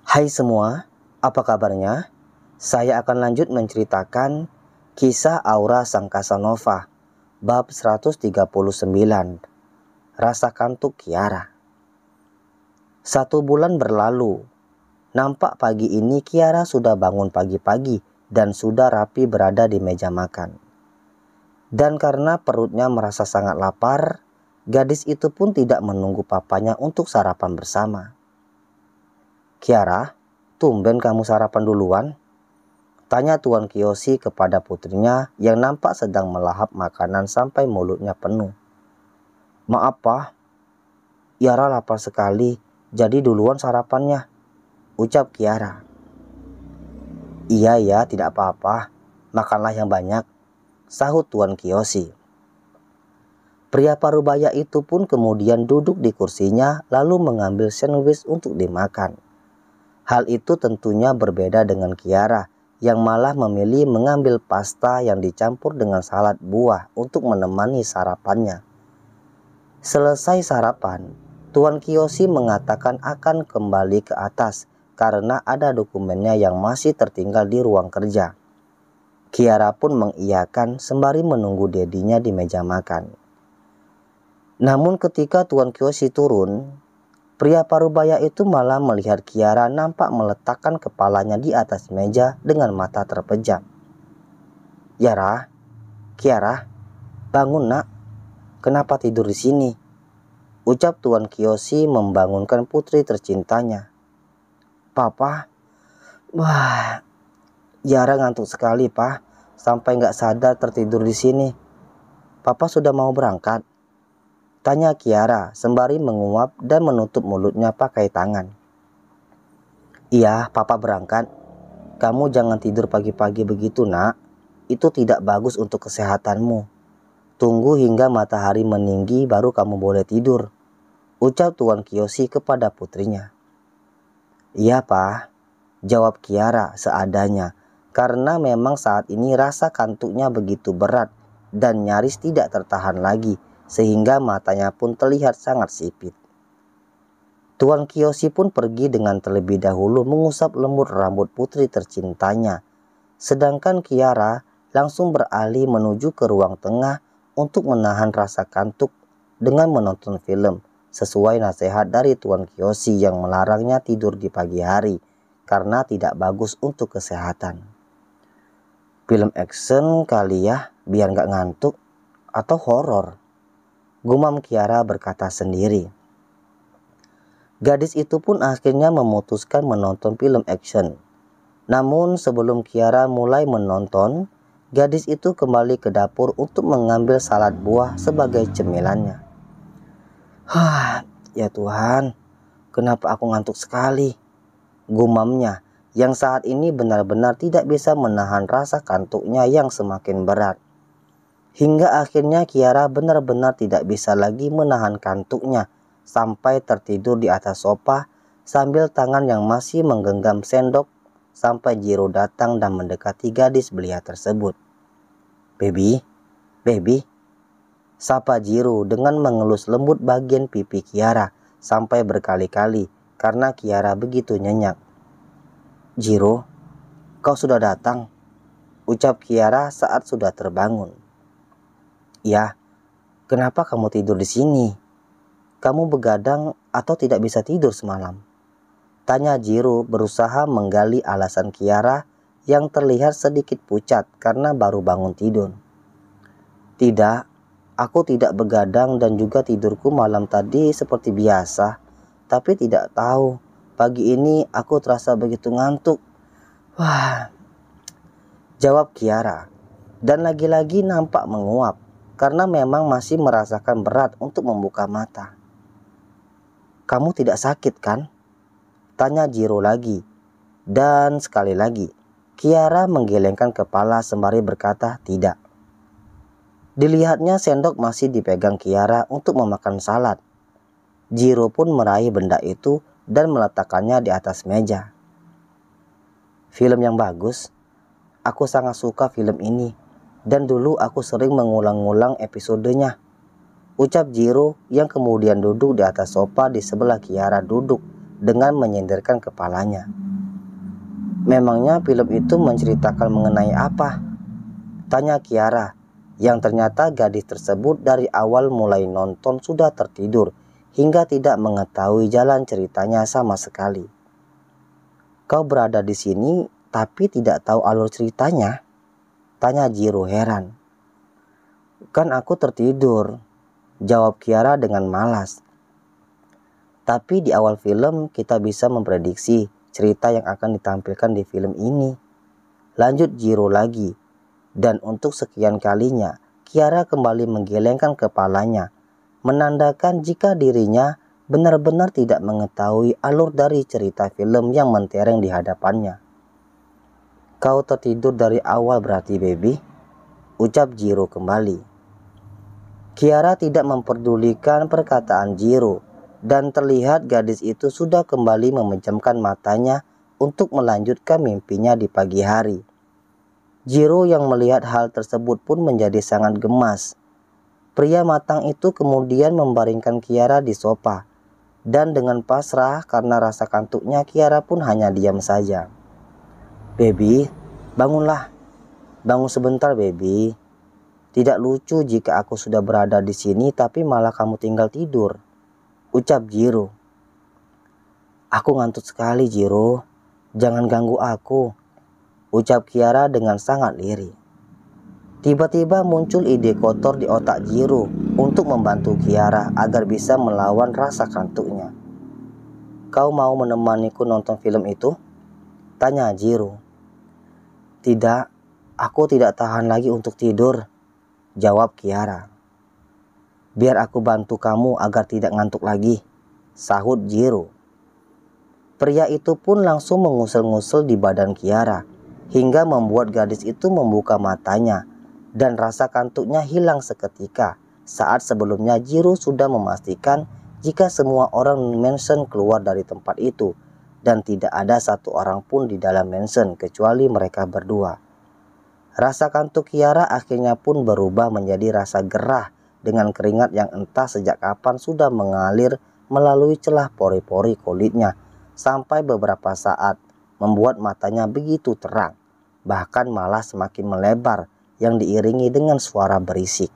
Hai semua, apa kabarnya? Saya akan lanjut menceritakan kisah Aura sang Casanova, bab 139, Rasa Kantuk Kiara. 1 bulan berlalu. Nampak pagi ini Kiara sudah bangun pagi-pagi dan sudah rapi berada di meja makan. Dan karena perutnya merasa sangat lapar, gadis itu pun tidak menunggu papanya untuk sarapan bersama. "Kiara, tumben kamu sarapan duluan?" tanya Tuan Kiyoshi kepada putrinya yang nampak sedang melahap makanan sampai mulutnya penuh. "Maaf, Pak. Kiara lapar sekali, jadi duluan sarapannya," ucap Kiara. Iya, tidak apa-apa. Makanlah yang banyak," sahut Tuan Kiyoshi. Pria parubaya itu pun kemudian duduk di kursinya lalu mengambil sandwich untuk dimakan. Hal itu tentunya berbeda dengan Kiara yang malah memilih mengambil pasta yang dicampur dengan salad buah untuk menemani sarapannya. Selesai sarapan, Tuan Kiyoshi mengatakan akan kembali ke atas karena ada dokumennya yang masih tertinggal di ruang kerja. Kiara pun mengiyakan sembari menunggu dedinya di meja makan. Namun ketika Tuan Kiyoshi turun, pria parubaya itu malah melihat Kiara nampak meletakkan kepalanya di atas meja dengan mata terpejam. Kiara, bangun nak. Kenapa tidur di sini?" ucap Tuan Kiyoshi membangunkan putri tercintanya. "Papa, wah, Kiara ngantuk sekali, Pak. Sampai nggak sadar tertidur di sini. Papa sudah mau berangkat?" tanya Kiara sembari menguap dan menutup mulutnya pakai tangan. "Iya, Papa berangkat. Kamu jangan tidur pagi-pagi begitu, nak. Itu tidak bagus untuk kesehatanmu. Tunggu hingga matahari meninggi baru kamu boleh tidur," ucap Tuan Kiyoshi kepada putrinya. "Iya, Pak," jawab Kiara seadanya, karena memang saat ini rasa kantuknya begitu berat dan nyaris tidak tertahan lagi, sehingga matanya pun terlihat sangat sipit. Tuan Kiyoshi pun pergi dengan terlebih dahulu mengusap lembut rambut putri tercintanya, sedangkan Kiara langsung beralih menuju ke ruang tengah untuk menahan rasa kantuk dengan menonton film, sesuai nasihat dari Tuan Kiyoshi yang melarangnya tidur di pagi hari karena tidak bagus untuk kesehatan. "Film action kali ya, biar nggak ngantuk, atau horor," gumam Kiara berkata sendiri. Gadis itu pun akhirnya memutuskan menonton film action. Namun sebelum Kiara mulai menonton, gadis itu kembali ke dapur untuk mengambil salad buah sebagai cemilannya. Ya Tuhan, kenapa aku ngantuk sekali?" gumamnya yang saat ini benar-benar tidak bisa menahan rasa kantuknya yang semakin berat. Hingga akhirnya Kiara benar-benar tidak bisa lagi menahan kantuknya sampai tertidur di atas sofa sambil tangan yang masih menggenggam sendok sampai Jiro datang dan mendekati gadis belia tersebut. Baby, sapa Jiro dengan mengelus lembut bagian pipi Kiara sampai berkali-kali karena Kiara begitu nyenyak. "Jiro, kau sudah datang," ucap Kiara saat sudah terbangun. "Ya, kenapa kamu tidur di sini? Kamu begadang atau tidak bisa tidur semalam?" tanya Jiro berusaha menggali alasan Kiara yang terlihat sedikit pucat karena baru bangun tidur. "Tidak, aku tidak begadang dan juga tidurku malam tadi seperti biasa. Tapi tidak tahu, pagi ini aku terasa begitu ngantuk." Jawab Kiara. Dan lagi-lagi nampak menguap karena memang masih merasakan berat untuk membuka mata. "Kamu tidak sakit kan?" tanya Jiro lagi. Dan sekali lagi, Kiara menggelengkan kepala sembari berkata tidak. Dilihatnya sendok masih dipegang Kiara untuk memakan salad. Jiro pun meraih benda itu dan meletakkannya di atas meja. "Film yang bagus. Aku sangat suka film ini. Dan dulu aku sering mengulang-ulang episodenya," ucap Jiro yang kemudian duduk di atas sofa di sebelah Kiara duduk dengan menyindirkan kepalanya. "Memangnya film itu menceritakan mengenai apa?" tanya Kiara, yang ternyata gadis tersebut dari awal mulai nonton sudah tertidur hingga tidak mengetahui jalan ceritanya sama sekali. "Kau berada di sini tapi tidak tahu alur ceritanya?" tanya Jiro heran. "Kan aku tertidur," jawab Kiara dengan malas. "Tapi di awal film kita bisa memprediksi cerita yang akan ditampilkan di film ini," lanjut Jiro lagi. Dan untuk sekian kalinya, Kiara kembali menggelengkan kepalanya, menandakan jika dirinya benar-benar tidak mengetahui alur dari cerita film yang mentereng di hadapannya. "Kau tertidur dari awal berarti, baby," ucap Jiro kembali. Kiara tidak memperdulikan perkataan Jiro, dan terlihat gadis itu sudah kembali memejamkan matanya untuk melanjutkan mimpinya di pagi hari. Jiro yang melihat hal tersebut pun menjadi sangat gemas. Pria matang itu kemudian membaringkan Kiara di sofa, dan dengan pasrah karena rasa kantuknya Kiara pun hanya diam saja. "Baby, bangunlah. Bangun sebentar, baby. Tidak lucu jika aku sudah berada di sini tapi malah kamu tinggal tidur," ucap Jiro. "Aku ngantuk sekali, Jiro. Jangan ganggu aku," ucap Kiara dengan sangat lirih. Tiba-tiba muncul ide kotor di otak Jiro untuk membantu Kiara agar bisa melawan rasa kantuknya. "Kau mau menemaniku nonton film itu?" tanya Jiro. "Tidak, aku tidak tahan lagi untuk tidur," jawab Kiara. "Biar aku bantu kamu agar tidak ngantuk lagi," sahut Jiro. Pria itu pun langsung mengusel-ngusel di badan Kiara, hingga membuat gadis itu membuka matanya, dan rasa kantuknya hilang seketika saat sebelumnya Jiro sudah memastikan jika semua orang mansion keluar dari tempat itu, dan tidak ada satu orang pun di dalam mansion kecuali mereka berdua. Rasa kantuk Kiara akhirnya pun berubah menjadi rasa gerah dengan keringat yang entah sejak kapan sudah mengalir melalui celah pori-pori kulitnya sampai beberapa saat membuat matanya begitu terang, bahkan malah semakin melebar yang diiringi dengan suara berisik.